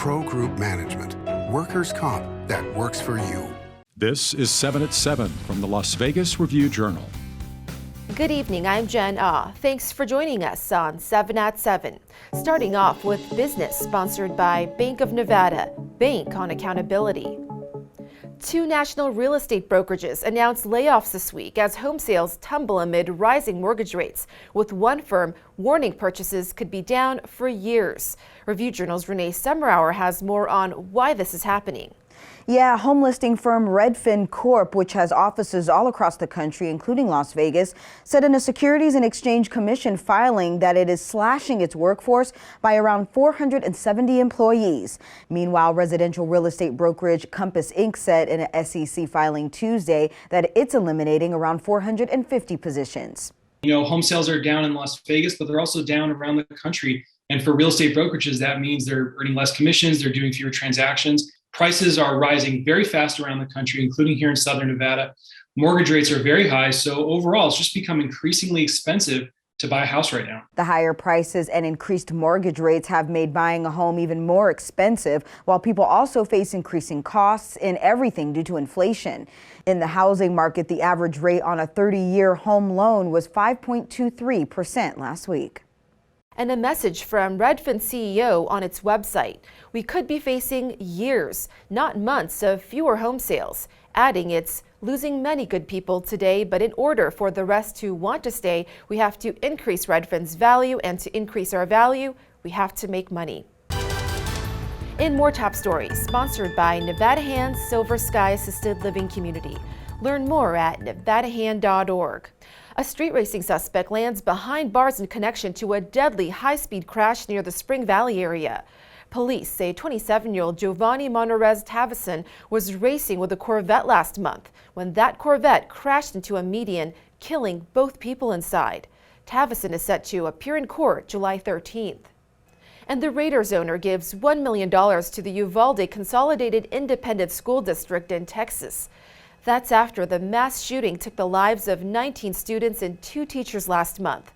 Pro Group Management. Workers' comp that works for you. This is 7 at 7 from the Las Vegas Review-Journal. Good evening, I'm Jen Ah. Thanks for joining us on 7 at 7. Starting off with business sponsored by Bank of Nevada, Bank on Accountability. Two national real estate brokerages announced layoffs this week as home sales tumble amid rising mortgage rates, with one firm warning purchases could be down for years. Review-Journal's Renee Summerhour has more on why this is happening. Yeah, home listing firm Redfin Corp, which has offices all across the country, including Las Vegas, said in a Securities and Exchange Commission filing that it is slashing its workforce by around 470 employees. Meanwhile, residential real estate brokerage Compass Inc. said in an SEC filing Tuesday that it's eliminating around 450 positions. You know, home sales are down in Las Vegas, but they're also down around the country. And for real estate brokerages, that means they're earning less commissions, they're doing fewer transactions. Prices are rising very fast around the country, including here in Southern Nevada. Mortgage rates are very high, so overall, it's just become increasingly expensive to buy a house right now. The higher prices and increased mortgage rates have made buying a home even more expensive, while people also face increasing costs in everything due to inflation. In the housing market, the average rate on a 30-year home loan was 5.23% last week. And a message from Redfin CEO on its website. We could be facing years, not months, of fewer home sales, adding it's losing many good people today, but in order for the rest to want to stay, we have to increase Redfin's value, and to increase our value, we have to make money. In more top stories, sponsored by Nevada Hand's Silver Sky Assisted Living Community. Learn more at nevadahand.org. A street racing suspect lands behind bars in connection to a deadly high-speed crash near the Spring Valley area. Police say 27-year-old Giovanni Monterez Tavison was racing with a Corvette last month when that Corvette crashed into a median, killing both people inside. Tavison is set to appear in court July 13th. And the Raiders owner gives $1 million to the Uvalde Consolidated Independent School District in Texas. That's after the mass shooting took the lives of 19 students and 2 teachers last month.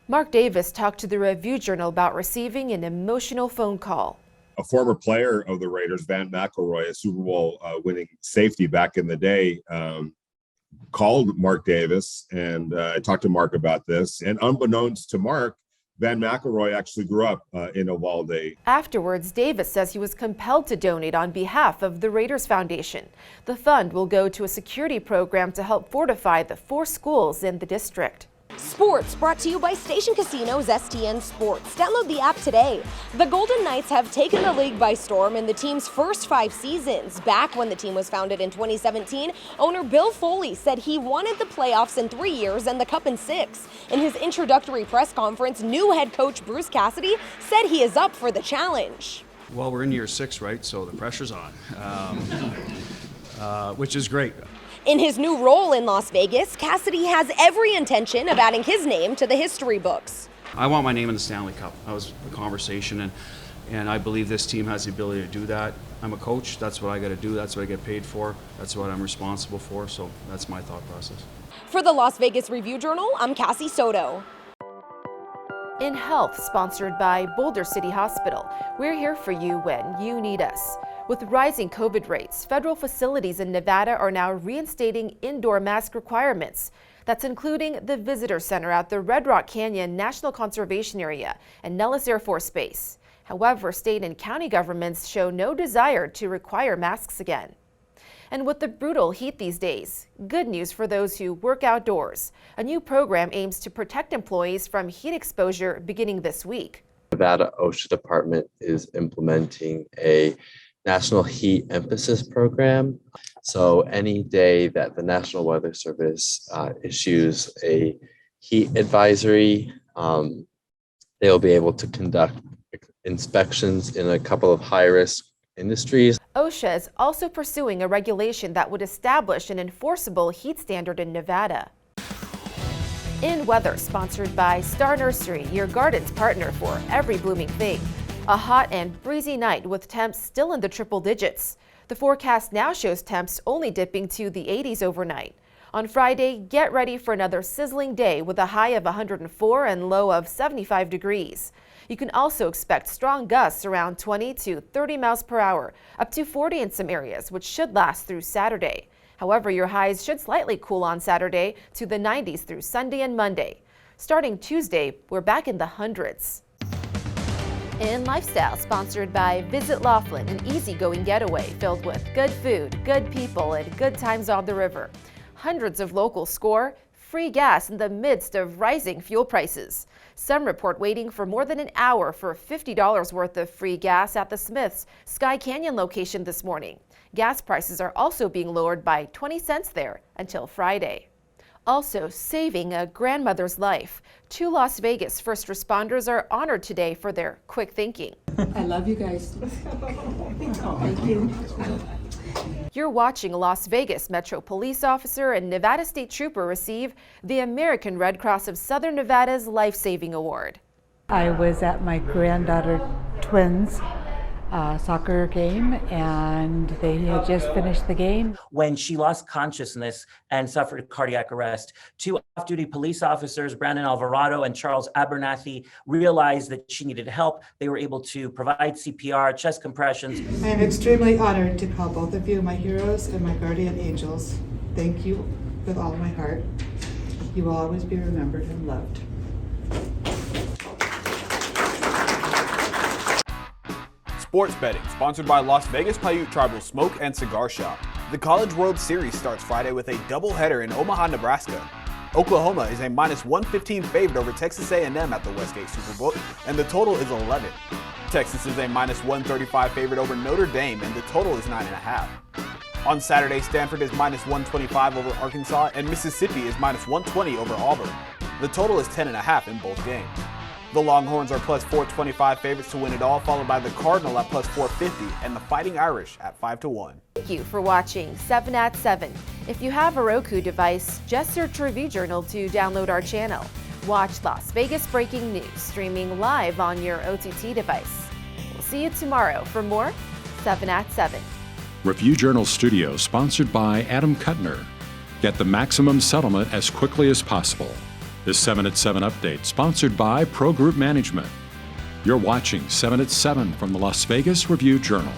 Mark Davis talked to the Review-Journal about receiving an emotional phone call. A former player of the Raiders, Van McElroy, a Super Bowl winning safety back in the day, called Mark Davis, and I talked to Mark about this. And unbeknownst to Mark, Van McElroy actually grew up in Uvalde. Afterwards, Davis says he was compelled to donate on behalf of the Raiders Foundation. The fund will go to a security program to help fortify the 4 schools in the district. Sports brought to you by Station Casino's STN Sports. Download the app today. The Golden Knights have taken the league by storm in the team's first 5 seasons. Back when the team was founded in 2017, owner Bill Foley said he wanted the playoffs in 3 years and the cup in 6. In his introductory press conference, new head coach Bruce Cassidy said he is up for the challenge. Well, we're in year 6, right? So the pressure's on, which is great. In his new role in Las Vegas, Cassidy has every intention of adding his name to the history books. I want my name in the Stanley Cup. That was the conversation, and I believe this team has the ability to do that. I'm a coach. That's what I got to do. That's what I get paid for. That's what I'm responsible for. So that's my thought process. For the Las Vegas Review-Journal, I'm Cassie Soto. In health, sponsored by Boulder City Hospital. We're here for you when you need us. With rising COVID rates, federal facilities in Nevada are now reinstating indoor mask requirements. That's including the Visitor Center at the Red Rock Canyon National Conservation Area and Nellis Air Force Base. However, state and county governments show no desire to require masks again. And with the brutal heat these days, good news for those who work outdoors. A new program aims to protect employees from heat exposure beginning this week. Nevada OSHA Department is implementing a National Heat Emphasis Program. So any day that the National Weather Service issues a heat advisory, they'll be able to conduct inspections in a couple of high-risk industries. OSHA is also pursuing a regulation that would establish an enforceable heat standard in Nevada. In weather, sponsored by Star Nursery, your garden's partner for every blooming thing. A hot and breezy night with temps still in the triple digits. The forecast now shows temps only dipping to the 80s overnight. On Friday, get ready for another sizzling day with a high of 104 and low of 75 degrees. You can also expect strong gusts around 20 to 30 miles per hour, up to 40 in some areas, which should last through Saturday. However, your highs should slightly cool on Saturday to the 90s through Sunday and Monday. Starting Tuesday, we're back in the hundreds. In Lifestyle, sponsored by Visit Laughlin, an easygoing getaway filled with good food, good people, and good times on the river. Hundreds of locals score free gas in the midst of rising fuel prices. Some report waiting for more than an hour for $50 worth of free gas at the Smith's Sky Canyon location this morning. Gas prices are also being lowered by 20 cents there until Friday. Also saving a grandmother's life. 2 Las Vegas first responders are honored today for their quick thinking. I love you guys. Thank you. You're watching a Las Vegas Metro Police officer and Nevada State Trooper receive the American Red Cross of Southern Nevada's Life Saving Award. I was at my granddaughter twins' soccer game, and they had just finished the game. When she lost consciousness and suffered cardiac arrest, 2 off-duty police officers, Brandon Alvarado and Charles Abernathy, realized that she needed help. They were able to provide CPR, chest compressions. I am extremely honored to call both of you my heroes and my guardian angels. Thank you with all my heart. You will always be remembered and loved. Sports betting, sponsored by Las Vegas Paiute Tribal Smoke and Cigar Shop. The College World Series starts Friday with a doubleheader in Omaha, Nebraska. Oklahoma is a -115 favorite over Texas A&M at the Westgate SuperBook, and the total is 11. Texas is a -135 favorite over Notre Dame, and the total is 9.5. On Saturday, Stanford is -125 over Arkansas, and Mississippi is -120 over Auburn. The total is 10.5 in both games. The Longhorns are +425 favorites to win it all, followed by the Cardinal at +450 and the Fighting Irish at 5-1. Thank you for watching 7 at 7. If you have a Roku device, just search Review Journal to download our channel. Watch Las Vegas Breaking News streaming live on your OTT device. We'll see you tomorrow for more 7 at 7. Review Journal Studio, sponsored by Adam Kuttner. Get the maximum settlement as quickly as possible. This 7 at 7 update, sponsored by Pro Group Management. You're watching 7 at 7 from the Las Vegas Review Journal.